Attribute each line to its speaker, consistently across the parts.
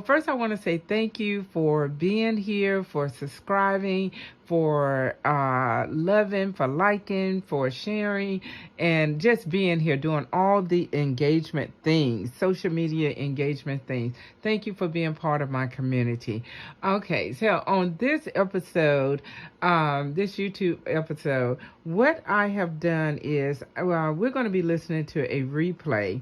Speaker 1: First, I want to say thank you for being here, for subscribing, for loving, for liking, for sharing, and just being here doing all the engagement things, social media engagement things. Thank you for being part of my community. Okay, so on this episode, this YouTube episode, what I have done is we're going to be listening to a replay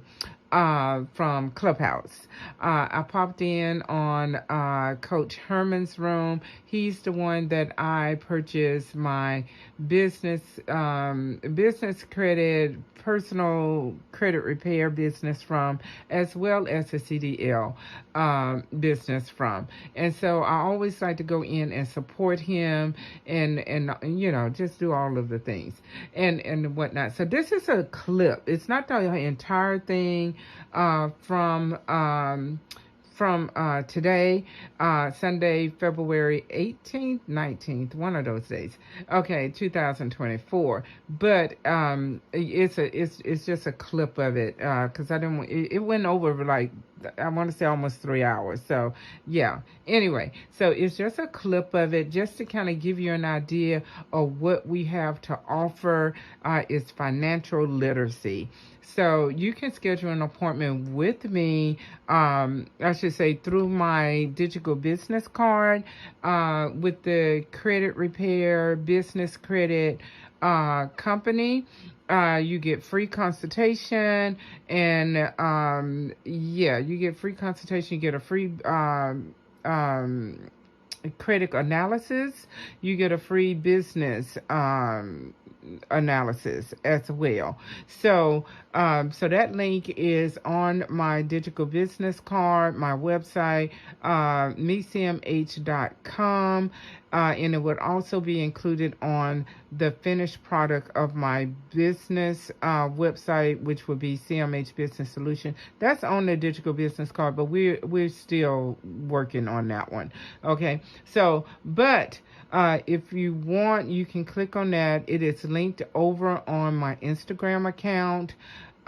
Speaker 1: from Clubhouse. I popped in on Coach Herman's room. He's the one that I purchased my business credit, personal credit repair business from, as well as the CDL business from. And so I always like to go in and support him and just do all of the things and whatnot. So this is a clip. It's not the entire thing from today, Sunday, February 18th, 19th, one of those days. Okay, 2024. But it's just a clip of it because I didn't. It went over like I want to say almost 3 hours. So yeah. Anyway, so it's just a clip of it just to kind of give you an idea of what we have to offer. Is financial literacy. So you can schedule an appointment with me, I should say through my digital business card, with the Credit Repair Business Credit company. You get free consultation, and yeah, you get free consultation. You get a free credit analysis. You get a free business analysis as well. So that link is on my digital business card, my website, mecmh.com, and it would also be included on the finished product of my business website, which would be CMH Business Solution. That's on the digital business card, but we're still working on that one. Okay, so but if you want, you can click on that. It is linked over on my Instagram account.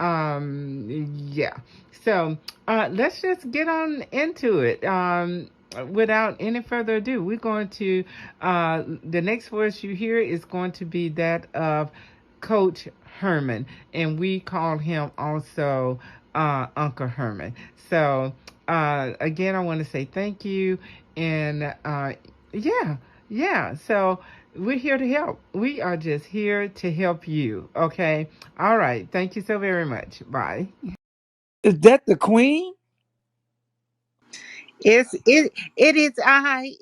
Speaker 1: Yeah. So let's just get on into it. Without any further ado, we're going to, the next voice you hear is going to be that of Coach Herman, and we call him also Uncle Herman. So, again, I want to say thank you, and yeah, yeah. So, we're here to help. We are just here to help you. Okay. All right. Thank you so very much. Bye.
Speaker 2: Is that the queen?
Speaker 3: It is I.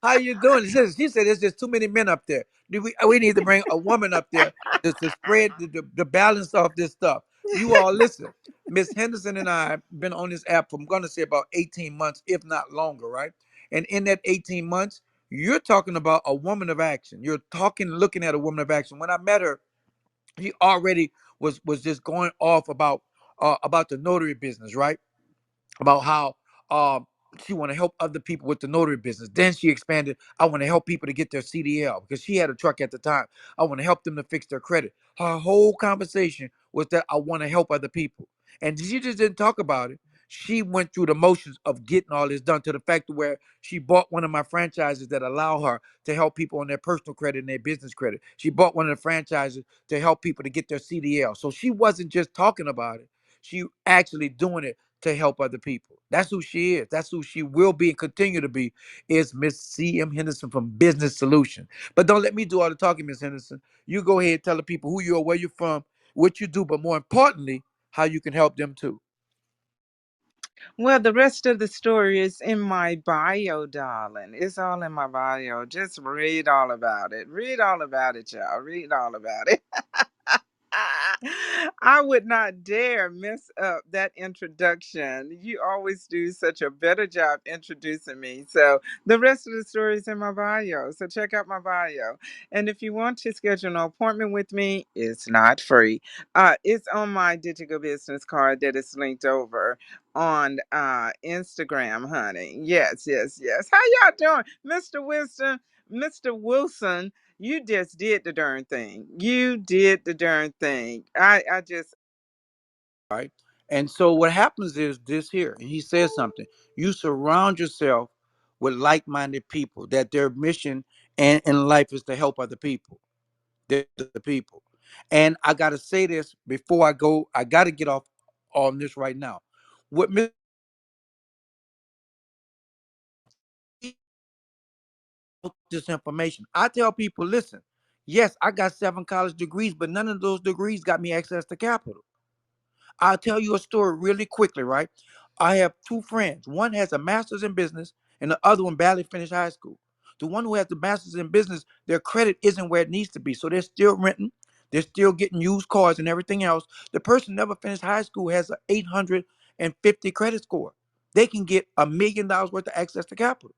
Speaker 2: How you doing? She said there's just too many men up there. We need to bring a woman up there to spread the balance of this stuff. You all listen. Miss Henderson and I have been on this app for I'm gonna say about 18 months, if not longer, right? And in that 18 months, you're talking about a woman of action. You're looking at a woman of action. When I met her, he already was just going off about the notary business, right? About how um she want to help other people with the notary business. Then she expanded. I want to help people to get their CDL because she had a truck at the time. I want to help them to fix their credit. Her whole conversation was that I want to help other people, and she just didn't talk about it. She went through the motions of getting all this done to the fact where she bought one of my franchises that allow her to help people on their personal credit and their business credit. She bought one of the franchises to help people to get their CDL. So she wasn't just talking about it. She actually doing it to help other people. That's who she is. That's who she will be and continue to be is Miss C.M. Henderson from Business Solution. But don't let me do all the talking, Miss Henderson. You go ahead and tell the people who you are, where you're from, what you do, but more importantly, how you can help them too.
Speaker 3: Well, the rest of the story is in my bio, darling. It's all in my bio. Just read all about it. Read all about it, y'all. Read all about it. I would not dare mess up that introduction. You always do such a better job introducing me. So the rest of the story is in my bio. So check out my bio. And if you want to schedule an appointment with me, it's not free. It's on my digital business card that is linked over on Instagram, honey. Yes, yes, yes. How y'all doing, Mr. Wisdom, Mr. Wilson? You just did the darn thing. You did the darn thing. I just
Speaker 2: Right? And so what happens is this here, and he says something. You surround yourself with like-minded people that their mission and in life is to help other people. The people. And I gotta say this before I go. I gotta get off on this right now. What this information? I tell people, listen, yes, I got 7 college degrees, but none of those degrees got me access to capital. I'll tell you a story really quickly, right? I have 2 friends. One has a master's in business, and the other one barely finished high school. The one who has the master's in business, their credit isn't where it needs to be. So they're still renting, they're still getting used cars and everything else. The person never finished high school has an 850 credit score. They can get $1 million worth of access to capital.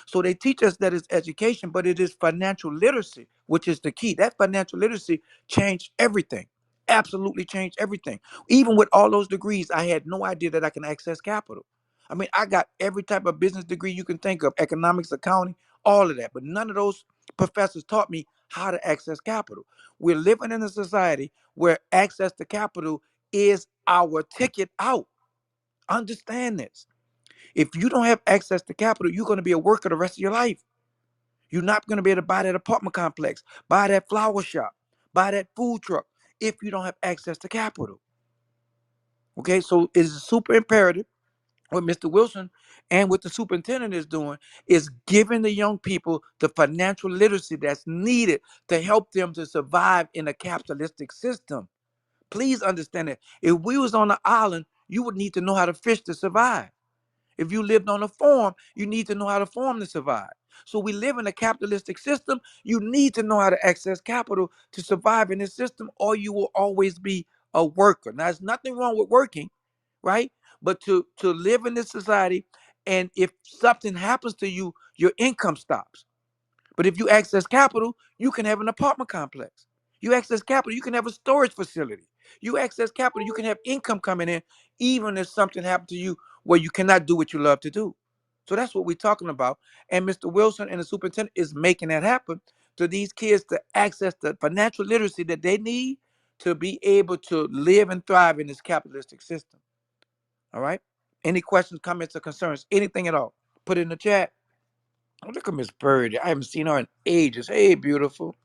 Speaker 2: So they teach us that it's education, but it is financial literacy, which is the key. That financial literacy changed everything. Absolutely changed everything. Even with all those degrees, I had no idea that I can access capital. I mean, I got every type of business degree you can think of, economics, accounting, all of that. But none of those professors taught me how to access capital. We're living in a society where access to capital is our ticket out. Understand this. If you don't have access to capital, you're going to be a worker the rest of your life. You're not going to be able to buy that apartment complex, buy that flower shop, buy that food truck if you don't have access to capital. Okay, so it is super imperative what Mr. Wilson and what the superintendent is doing is giving the young people the financial literacy that's needed to help them to survive in a capitalistic system. Please understand that. If we was on an island, you would need to know how to fish to survive. If you lived on a farm, you need to know how to farm to survive. So we live in a capitalistic system. You need to know how to access capital to survive in this system, or you will always be a worker. Now, there's nothing wrong with working, right? But to live in this society, and if something happens to you, your income stops. But if you access capital, you can have an apartment complex. You access capital, you can have a storage facility. You access capital, you can have income coming in, even if something happened to you where you cannot do what you love to do. So that's what we're talking about. And Mr. Wilson and the superintendent is making that happen to these kids to access the financial literacy that they need to be able to live and thrive in this capitalistic system. All right? Any questions, comments, or concerns? Anything at all? Put it in the chat. Oh, look at Miss Bird. I haven't seen her in ages. Hey, beautiful.